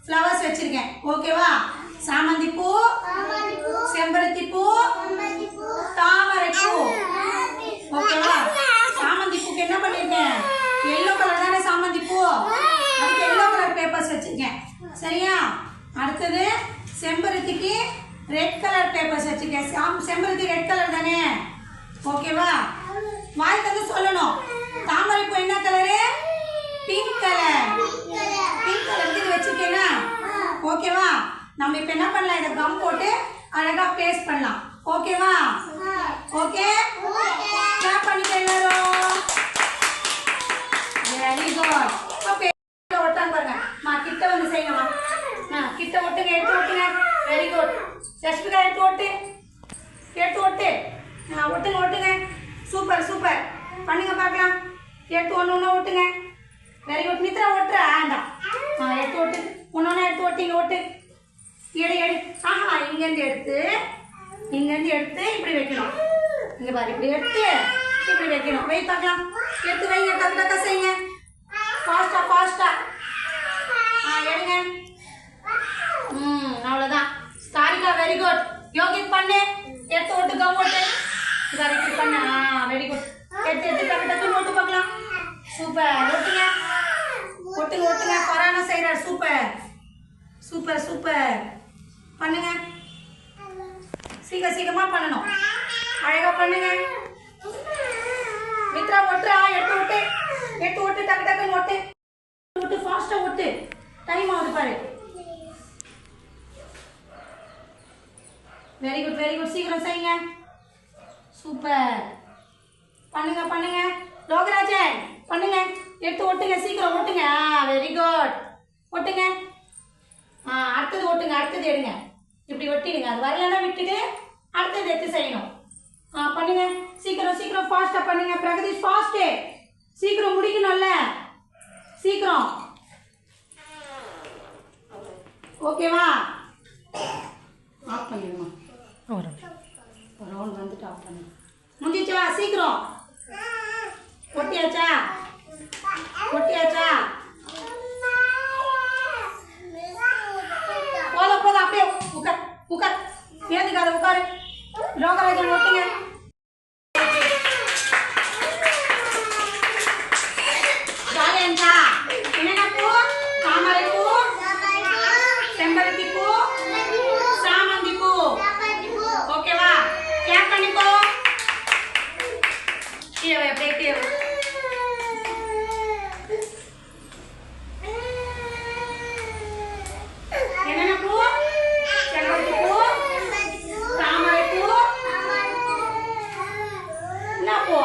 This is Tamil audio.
ஃப்ளவர்ஸ் வச்சிருக்கேன். ஓகேவா? சாமந்தி பூ, செம்பருத்தி பூ, தாமரை பூ. ஓகேவா? சாமந்தி பூக்கு என்ன பண்ணிருக்கேன்? எல்லோ கலர் தானே சாமந்தி பூ, அதுக்கு எல்லோ கலர் பேப்பர்ஸ் வச்சிருக்கேன். சரியா? அடுத்தது செம்பருத்திக்கு ரெட் கலர் பேப்பர்ஸ் வச்சிருக்கேன். செம்பருத்தி ரெட் கலர் தானே? ஓகேவா? வாய் வந்து சொல்லணும். தாமரை பூ என்ன colour? Pink colour. Pink colour இது வச்சிருக்கேனா? ஓகேவா? நம்ம இப்ப என்ன பண்ணலாம்? இதை கம் போட்டு அழகா பேஸ்ட் பண்ணலாம். ஓகேவா? ஓகே, கிளாப் பண்ணிக்க எல்லாரும். Very good. ஓகே, ஒட்டாங்க பாருங்க. கிட்ட வந்து செய்யணுமா? கிட்ட ஒட்டுங்க, எடுத்து ஒட்டுங்க. Very good. ஜஸ்பிகா எடுத்து ஒட்டு, எடுத்து ஒட்டு. ஒட்டுங்க ஒட்டுங்க. Super super. பண்ணுங்க பார்க்கலாம். எடுத்து ஒன்று ஒன்று ஒட்டுங்க. Very good. மித்ரா ஒட்டுற ஆண்டாம். எடுத்து ஒட்டு. ஒன்று எடுத்து ஒட்டிங்க. ஒட்டு. எடு எடு. இங்கேருந்து எடுத்து இப்படி வைக்கணும். இங்க பாரு, இப்படி எடுத்து இப்படி வைக்கணும். வை பார்க்கலாம். எடுத்து வைங்க. டக்கு டக்கா செய்யுங்க. ஃபாஸ்டா ஃபாஸ்டா. எடுங்க. அவ்வளோதான். ஸ்டாரிகா வெரி குட். யோகித் பண்ணு. எடுத்து ஒட்டு, கம் ஒட்டு. இதாரி இப்படி பண்ண. Very good. எடுத்து எடுத்து டக்கு டக்குன்னு ஒட்டு பார்க்கலாம். சூப்பர். ஒட்டுங்க ஒட்டுங்க ஒட்டுங்க. பரானா செய்கிறார். Super super super. பண்ணுங்க. சீக்கிரமா பண்ணணும். அழகா பண்ணுங்க. மித்ரா ஒட்டுறா. எடுத்து ஒட்டு, எடுத்து ஒட்டு. டக்கு டக்குன்னு ஒட்டு. ஒட்டு ஃபாஸ்டா ஒட்டு. டைம் ஆகுது பாரு. Very good very good. சீக்கிரம் செய்யுங்க. சூப்பர். பண்ணுங்க பண்ணுங்க. லோகராஜன் பண்ணுங்க. எடுத்து ஒட்டுங்க. சீக்கிரம் ஒட்டுங்க. Very good. ஒட்டுங்க. அடுத்தது ஒட்டுங்க. அடுத்தது எடுங்க. இப்படி ஒட்டிடுங்க. அது வரலன்னா விட்டுட்டு அடுத்தது எடுத்து செய்யணும். பண்ணுங்க. சீக்கிரம் சீக்கிரம் ஃபாஸ்டா பண்ணுங்க. பிரகதீஷ் ஃபாஸ்ட்டு. சீக்கிரம் முடிக்கணும்ல. சீக்கிரம். ஓகேவா? ஆஃப் பண்ணிடுமா? ஒரு ரவுண்ட் வந்துட்டு ஆஃப் பண்ணு. முடிஞ்சிச்சா? சீக்கிரம். ஒட்டியாச்சா? ஒட்டியாச்சா? போதும் போதும். அப்படியே உட்கார் உட்கார். ஏந்துக்காத உட்காரு. லோகராஜன் ஒட்டுங்க. ஜாலியா? என்னென்ன பூ? தாமரை பூ, செம்பருத்தி பூ, சாமந்தி பூ. ஓகேவா? கிளாப் பண்ணிக்கோ. கீழே அப்படியே கீழே. என்னென்ன பூ? செம்பருத்தி பூ, தாமரை பூ, என்ன பூ?